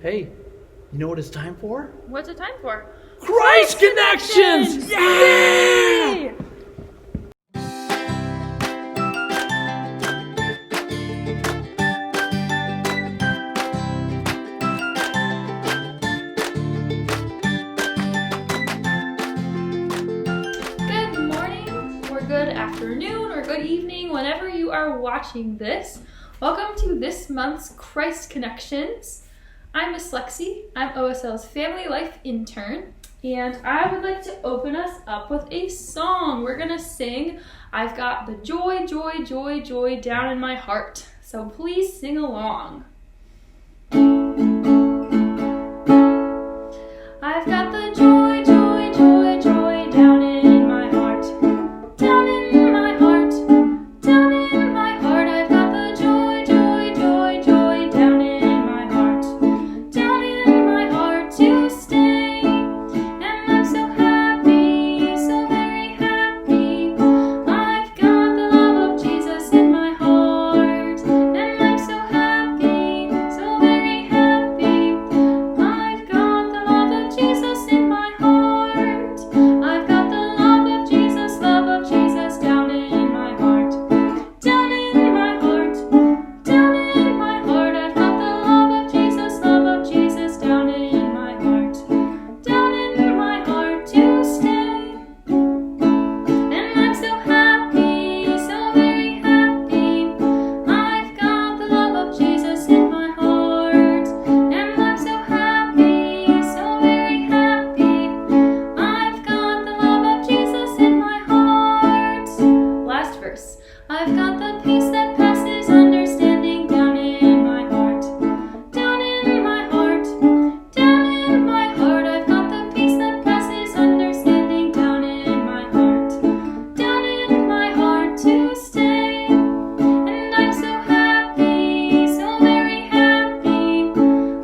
Hey, you know what it's time for? What's it time for? Christ Connections! Yeah! Good morning, or good afternoon, or good evening, whenever you are watching this. Welcome to this month's Christ Connections. I'm Miss Lexi. I'm OSL's Family Life Intern, and I would like to open us up with a song. We're going to sing, I've Got the Joy, Joy, Joy, Joy Down in My Heart. So please sing along. I've got the joy, joy, joy, joy down in my heart. Down in my heart. Down in my heart. I've got the joy, joy, joy, joy down in my heart. Down in my heart to stay. And I'm so happy, so very happy. I've got the love of Jesus in my heart. And I'm so happy, so very happy. I've got the love of Jesus in my heart. I've got the love of Jesus down in my heart. Down in my heart. Down in my heart. I've got the love of Jesus down in my heart. Down in my heart to stay. And I'm so happy, so very happy. I've got the love of Jesus in my heart. And I'm so happy, so very happy. I've got the love of Jesus in my heart. Last verse. I've got the peace that passes understanding down in my heart. Down in my heart. Down in my heart. I've got the peace that passes understanding down in my heart. Down in my heart to stay. And I'm so happy, so very happy.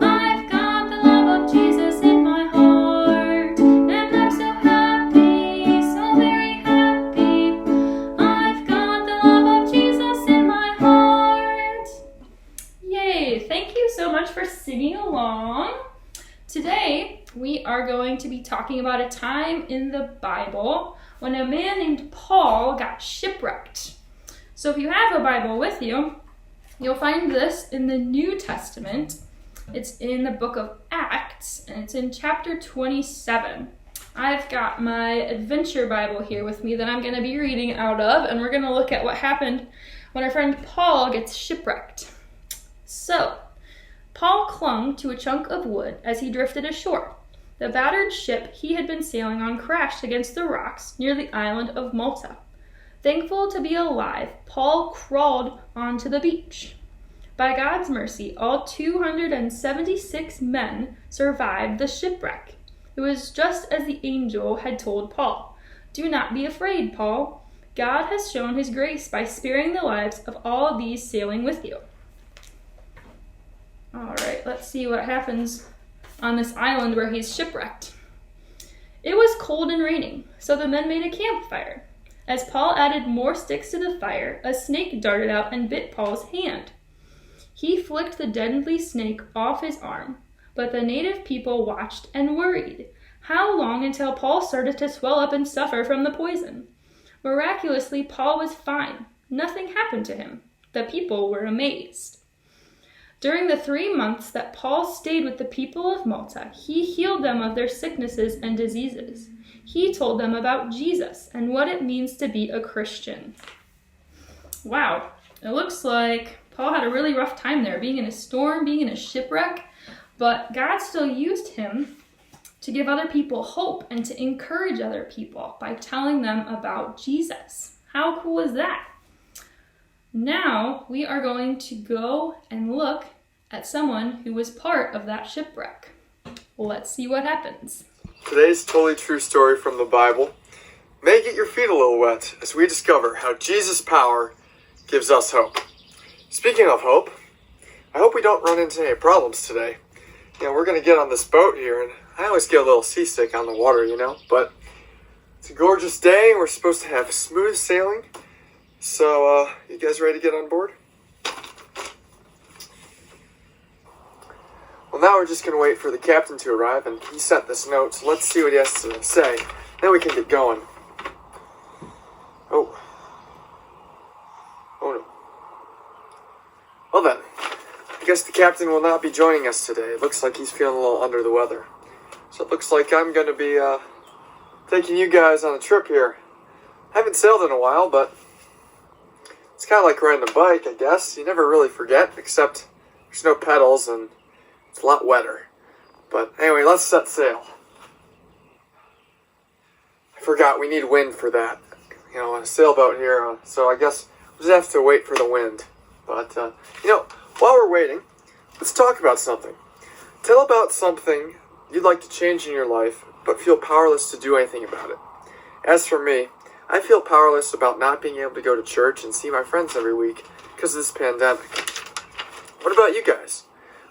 I've got the love of Jesus in my heart. And I'm so happy, so very happy. I've got the love of Jesus in my heart. Yay! Thank you so much for singing along. Today, we are going to be talking about a time in the Bible when a man named Paul got shipwrecked. So if you have a Bible with you, you'll find this in the New Testament. It's in the book of Acts, and it's in chapter 27. I've got my adventure Bible here with me that I'm going to be reading out of, and we're going to look at what happened when our friend Paul gets shipwrecked. So, Paul clung to a chunk of wood as he drifted ashore. The battered ship he had been sailing on crashed against the rocks near the island of Malta. Thankful to be alive, Paul crawled onto the beach. By God's mercy, all 276 men survived the shipwreck. It was just as the angel had told Paul. Do not be afraid, Paul. God has shown his grace by sparing the lives of all these sailing with you. All right, let's see what happens on this island where he's shipwrecked. It was cold and raining, so the men made a campfire. As Paul added more sticks to the fire, a snake darted out and bit Paul's hand. He flicked the deadly snake off his arm, but the native people watched and worried. How long until Paul started to swell up and suffer from the poison? Miraculously, Paul was fine. Nothing happened to him. The people were amazed. During the 3 months that Paul stayed with the people of Malta, he healed them of their sicknesses and diseases. He told them about Jesus and what it means to be a Christian. Wow, it looks like Paul had a really rough time there, being in a storm, being in a shipwreck, but God still used him to give other people hope and to encourage other people by telling them about Jesus. How cool is that? Now we are going to go and look at someone who was part of that shipwreck. Let's see what happens. Today's totally true story from the Bible may get your feet a little wet as we discover how Jesus' power gives us hope. Speaking of hope, I hope we don't run into any problems today. We're going to get on this boat here, and I always get a little seasick on the water, but it's a gorgeous day, and we're supposed to have smooth sailing. So, you guys ready to get on board? Well, now we're just going to wait for the captain to arrive, and he sent this note, so let's see what he has to say. Then we can get going. Oh. Oh no. Well then, I guess the captain will not be joining us today. It looks like he's feeling a little under the weather. So it looks like I'm going to be taking you guys on a trip here. I haven't sailed in a while, but it's kind of like riding a bike, I guess. You never really forget, except there's no pedals and it's a lot wetter. But anyway, let's set sail. I forgot, we need wind for that. You know, a sailboat here, so I guess we'll just have to wait for the wind. But, while we're waiting, let's talk about something. Tell about something you'd like to change in your life, but feel powerless to do anything about it. As for me, I feel powerless about not being able to go to church and see my friends every week because of this pandemic. What about you guys?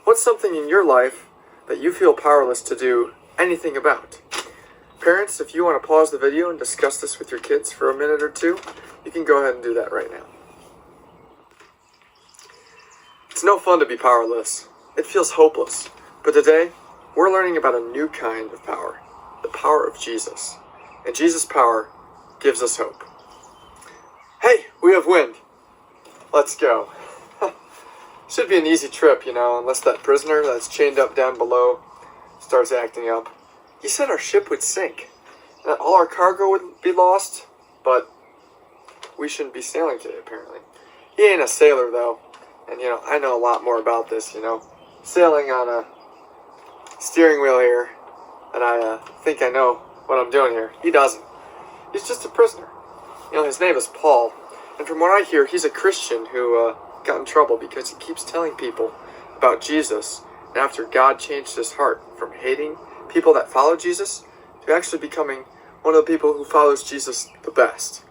What's something in your life that you feel powerless to do anything about? Parents, if you want to pause the video and discuss this with your kids for a minute or two, you can go ahead and do that right now. It's no fun to be powerless. It feels hopeless. But today, we're learning about a new kind of power, the power of Jesus. And Jesus' power gives us hope. Hey, we have wind. Let's go. Should be an easy trip, unless that prisoner that's chained up down below starts acting up. He said our ship would sink, that all our cargo would be lost, but we shouldn't be sailing today, apparently. He ain't a sailor, though, and, I know a lot more about this, Sailing on a steering wheel here, and I think I know what I'm doing here. He doesn't. He's just a prisoner. His name is Paul, and from what I hear, he's a Christian who got in trouble because he keeps telling people about Jesus, and after God changed his heart from hating people that follow Jesus to actually becoming one of the people who follows Jesus the best.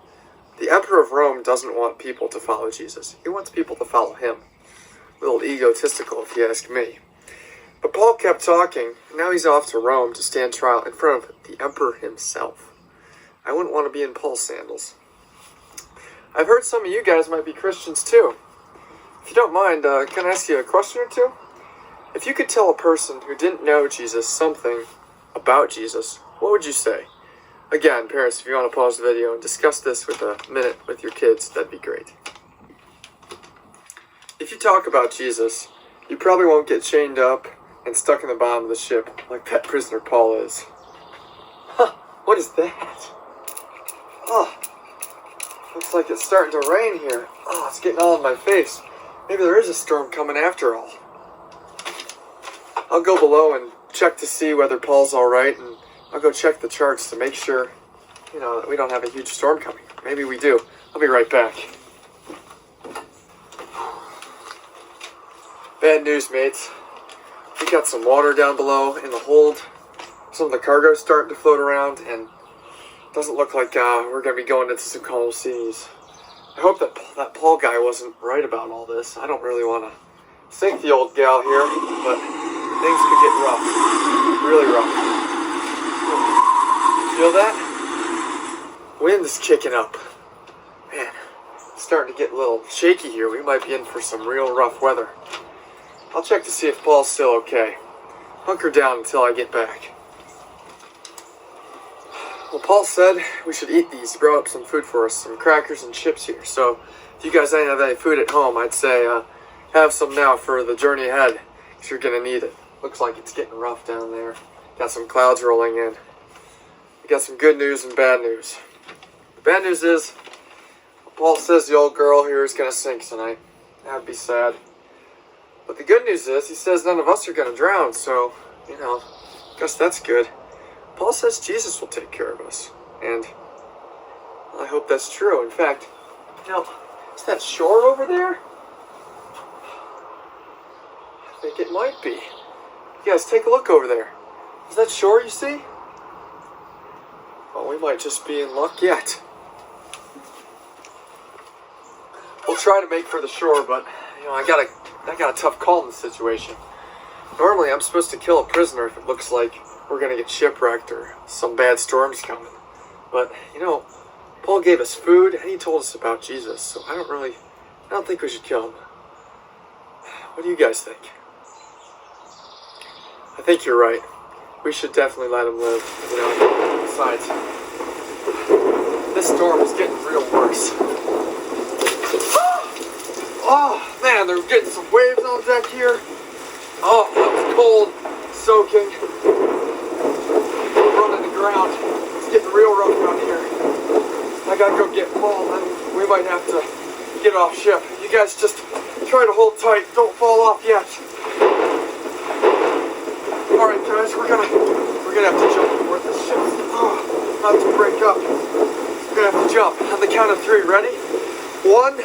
The Emperor of Rome doesn't want people to follow Jesus. He wants people to follow him. A little egotistical, if you ask me. But Paul kept talking, and now he's off to Rome to stand trial in front of the Emperor himself. I wouldn't want to be in Paul's sandals. I've heard some of you guys might be Christians too. If you don't mind, can I ask you a question or two? If you could tell a person who didn't know Jesus something about Jesus, what would you say? Again, parents, if you want to pause the video and discuss this with a minute with your kids, that'd be great. If you talk about Jesus, you probably won't get chained up and stuck in the bottom of the ship like that prisoner Paul is. Huh, what is that? Oh, looks like it's starting to rain here. Oh, it's getting all in my face. Maybe there is a storm coming after all. I'll go below and check to see whether Paul's alright, and I'll go check the charts to make sure, that we don't have a huge storm coming. Maybe we do. I'll be right back. Bad news, mates. We got some water down below in the hold. Some of the cargo's starting to float around, and it doesn't look like we're going to be going into some calm seas. I hope that Paul guy wasn't right about all this. I don't really want to sink the old gal here, but things could get rough. Really rough. Feel that? Wind is kicking up. Man, it's starting to get a little shaky here. We might be in for some real rough weather. I'll check to see if Paul's still okay. Hunker down until I get back. Well, Paul said we should eat these. He brought up some food for us, some crackers and chips here. So, if you guys don't have any food at home, I'd say have some now for the journey ahead, because you're going to need it. Looks like it's getting rough down there. Got some clouds rolling in. We got some good news and bad news. The bad news is, Paul says the old girl here is going to sink tonight. That'd be sad. But the good news is, he says none of us are going to drown, so, guess that's good. Paul says Jesus will take care of us, and I hope that's true. In fact, is that shore over there? I think it might be. You guys, take a look over there. Is that shore you see? Well, we might just be in luck yet. We'll try to make for the shore, but, I got a tough call in this situation. Normally, I'm supposed to kill a prisoner if it looks like we're going to get shipwrecked or some bad storm's coming. But, Paul gave us food and he told us about Jesus, so I don't think we should kill him. What do you guys think? I think you're right. We should definitely let him live, Besides, this storm is getting real worse. Oh, man, they're getting some waves on deck here. Oh, that was cold, soaking. We're running the ground. It's getting real rough out here. I gotta go get Paul, and we might have to get off ship. You guys just try to hold tight. Don't fall off yet. All right, guys, we're gonna have to jump aboard this ship. Not to break up. We're gonna have to jump on the count of 3. Ready? 1,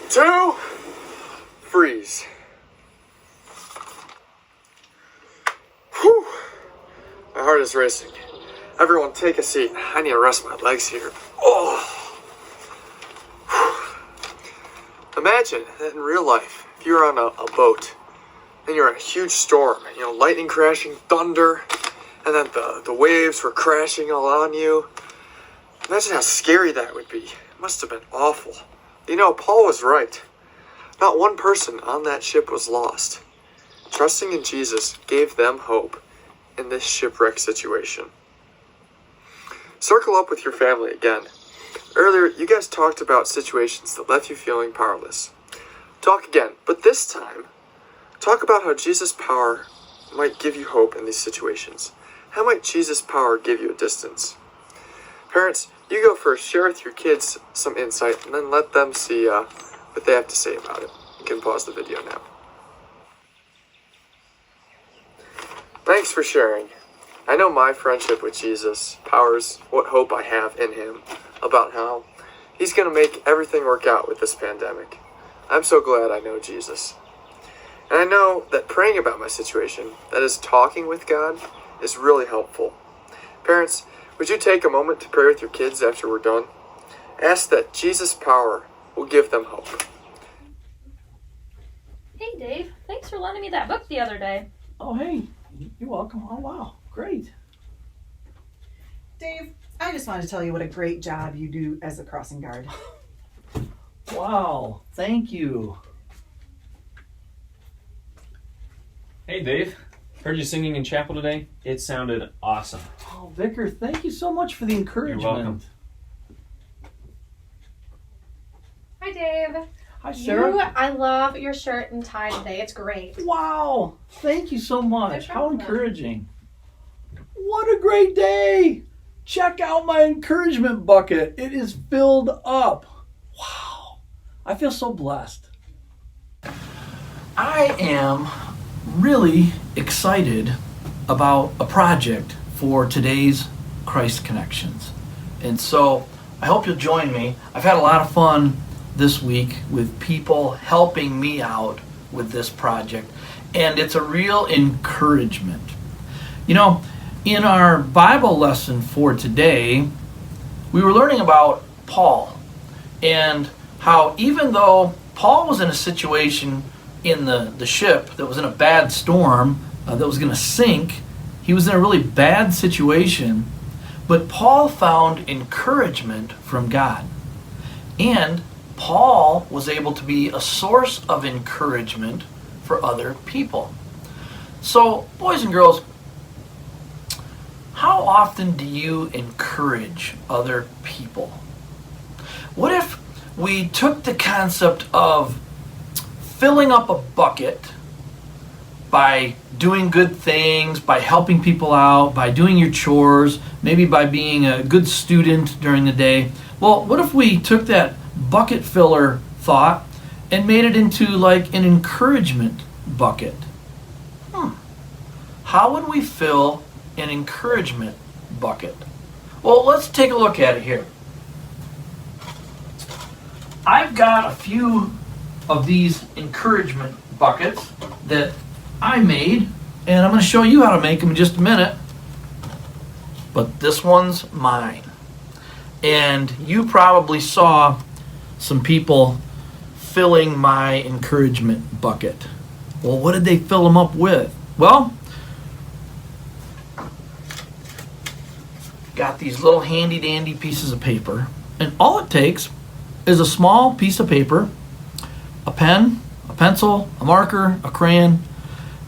2, freeze. Whew. My heart is racing. Everyone, take a seat. I need to rest my legs here. Oh. Whew. Imagine that in real life, if you're on a boat. And you're in a huge storm, lightning crashing, thunder, and then the waves were crashing all on you. Imagine how scary that would be. It must have been awful. Paul was right. Not one person on that ship was lost. Trusting in Jesus gave them hope in this shipwreck situation. Circle up with your family again. Earlier, you guys talked about situations that left you feeling powerless. Talk again, but this time, talk about how Jesus' power might give you hope in these situations. How might Jesus' power give you a distance? Parents, you go first. Share with your kids some insight, and then let them see what they have to say about it. You can pause the video now. Thanks for sharing. I know my friendship with Jesus powers what hope I have in him about how he's going to make everything work out with this pandemic. I'm so glad I know Jesus. And I know that praying about my situation, that is talking with God, is really helpful. Parents, would you take a moment to pray with your kids after we're done? Ask that Jesus' power will give them hope. Hey, Dave. Thanks for lending me that book the other day. Oh, hey, you're welcome. Oh, wow, great. Dave, I just wanted to tell you what a great job you do as a crossing guard. Wow, thank you. Hey Dave, heard you singing in chapel today. It sounded awesome. Oh, Vicar, thank you so much for the encouragement. You're welcome. Hi, Dave. Hi, Sarah. I love your shirt and tie today. It's great. Wow, thank you so much. No How problem. encouraging. What a great day. Check out my encouragement bucket. It is filled up. Wow, I feel so blessed. I am really excited about a project for today's Christ Connections. And so I hope you'll join me. I've had a lot of fun this week with people helping me out with this project. And it's a real encouragement. In our Bible lesson for today, we were learning about Paul and how even though Paul was in a situation in the ship that was in a bad storm that was going to sink, he was in a really bad situation, but Paul found encouragement from God. And Paul was able to be a source of encouragement for other people. So, boys and girls, how often do you encourage other people? What if we took the concept of filling up a bucket by doing good things, by helping people out, by doing your chores, maybe by being a good student during the day? Well, what if we took that bucket filler thought and made it into like an encouragement bucket? How would we fill an encouragement bucket? Well, let's take a look at it here. I've got a few of these encouragement buckets that I made, and I'm going to show you how to make them in just a minute. But this one's mine. And you probably saw some people filling my encouragement bucket. Well, what did they fill them up with? Well, got these little handy dandy pieces of paper, and all it takes is a small piece of paper, a pen, a pencil, a marker, a crayon,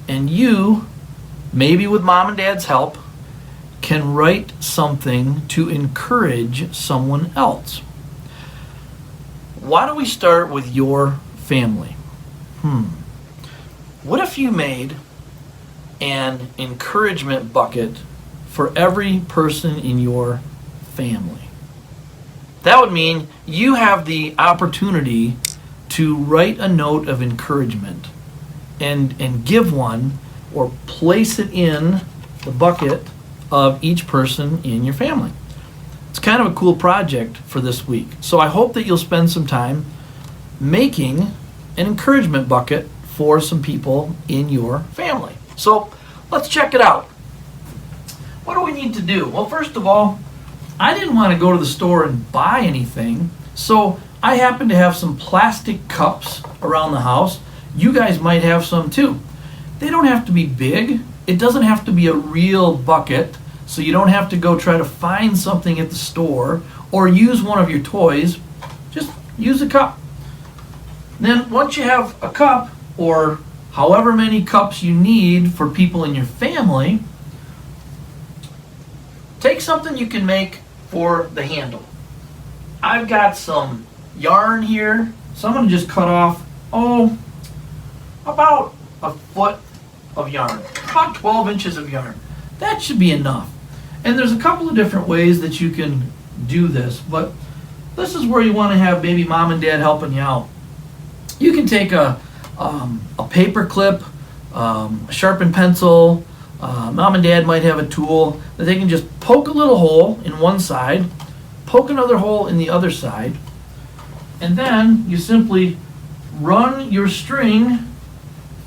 And you, maybe with mom and dad's help, can write something to encourage someone else. Why don't we start with your family? What if you made an encouragement bucket for every person in your family? That would mean you have the opportunity to write a note of encouragement and give one or place it in the bucket of each person in your family. It's kind of a cool project for this week. So I hope that you'll spend some time making an encouragement bucket for some people in your family. So let's check it out. What do we need to do? Well, first of all, I didn't want to go to the store and buy anything, so I happen to have some plastic cups around the house. You guys might have some too. They don't have to be big. It doesn't have to be a real bucket, so you don't have to go try to find something at the store or use one of your toys. Just use a cup. Then once you have a cup, or however many cups you need for people in your family, take something you can make for the handle. I've got some yarn here, so I'm going to just cut off, about a foot of yarn, about 12 inches of yarn. That should be enough. And there's a couple of different ways that you can do this, but this is where you want to have maybe mom and dad helping you out. You can take a paper clip, a sharpened pencil. Mom and dad might have a tool that they can just poke a little hole in one side, poke another hole in the other side, and then you simply run your string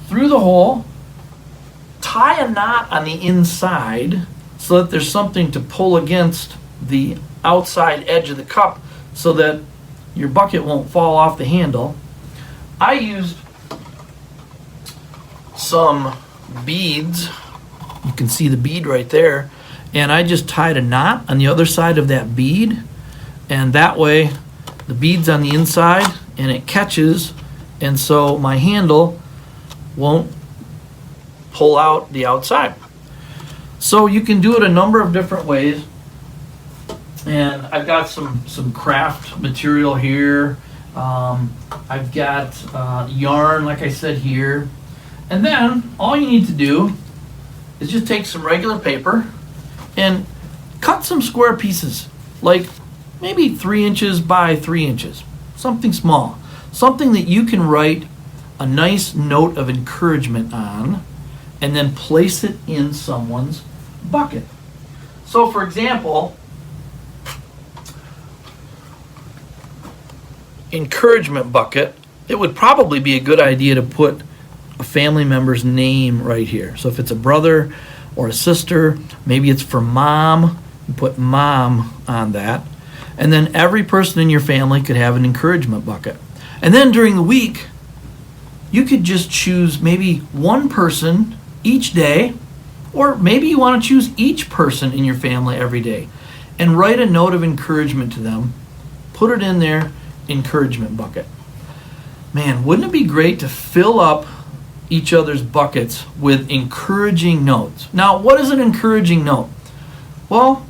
through the hole, tie a knot on the inside so that there's something to pull against the outside edge of the cup so that your bucket won't fall off the handle. I used some beads. You can see the bead right there. And I just tied a knot on the other side of that bead. And that way the bead's on the inside and it catches. And so my handle won't pull out the outside. So you can do it a number of different ways. And I've got some craft material here. I've got yarn, like I said, here. And then all you need to do is just take some regular paper and cut some square pieces, like maybe 3 inches by 3 inches, something small, something that you can write a nice note of encouragement on and then place it in someone's bucket. So for example, encouragement bucket, it would probably be a good idea to put a family member's name right here. So if it's a brother or a sister, maybe it's for mom, you put mom on that. And then every person in your family could have an encouragement bucket. And then during the week, you could just choose maybe one person each day, or maybe you want to choose each person in your family every day and write a note of encouragement to them, put it in their encouragement bucket. Man, wouldn't it be great to fill up each other's buckets with encouraging notes? Now, what is an encouraging note? Well,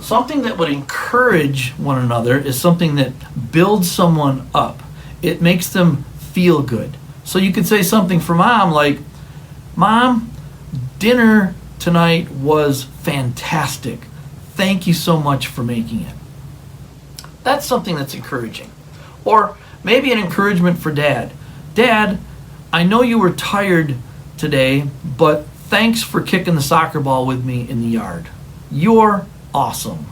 something that would encourage one another is something that builds someone up. It makes them feel good. So you could say something for mom like, Mom, dinner tonight was fantastic. Thank you so much for making it. That's something that's encouraging. Or maybe an encouragement for dad. Dad, I know you were tired today, but thanks for kicking the soccer ball with me in the yard. You're awesome.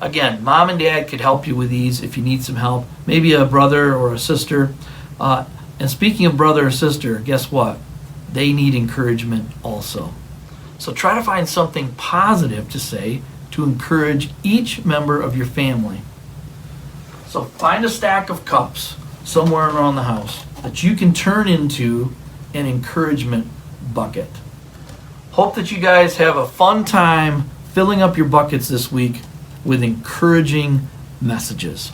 Again, mom and dad could help you with these if you need some help. Maybe a brother or a sister. And speaking of brother or sister, guess what? They need encouragement also. So try to find something positive to say to encourage each member of your family. So find a stack of cups somewhere around the house that you can turn into an encouragement bucket. Hope that you guys have a fun time filling up your buckets this week with encouraging messages.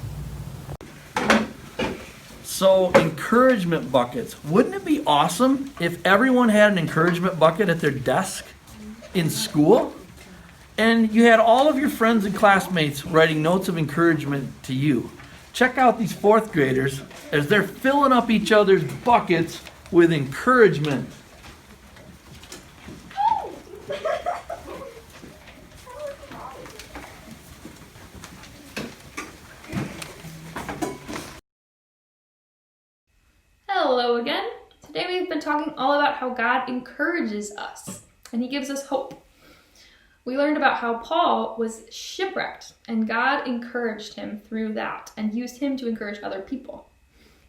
So, encouragement buckets. Wouldn't it be awesome if everyone had an encouragement bucket at their desk in school? And you had all of your friends and classmates writing notes of encouragement to you. Check out these fourth graders as they're filling up each other's buckets with encouragement. Hello again. Today we've been talking all about how God encourages us and he gives us hope. We learned about how Paul was shipwrecked and God encouraged him through that and used him to encourage other people.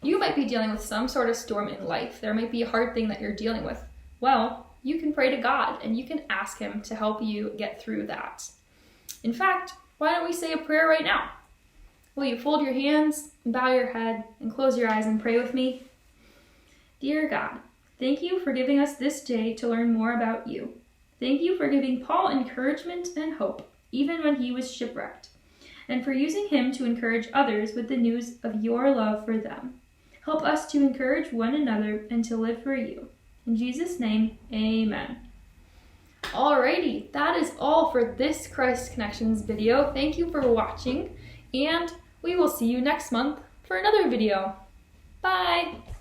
You might be dealing with some sort of storm in life. There might be a hard thing that you're dealing with. Well, you can pray to God and you can ask him to help you get through that. In fact, why don't we say a prayer right now? Will you fold your hands and bow your head and close your eyes and pray with me? Dear God, thank you for giving us this day to learn more about you. Thank you for giving Paul encouragement and hope, even when he was shipwrecked, and for using him to encourage others with the news of your love for them. Help us to encourage one another and to live for you. In Jesus' name, amen. Alrighty, that is all for this Christ Connections video. Thank you for watching, and we will see you next month for another video. Bye!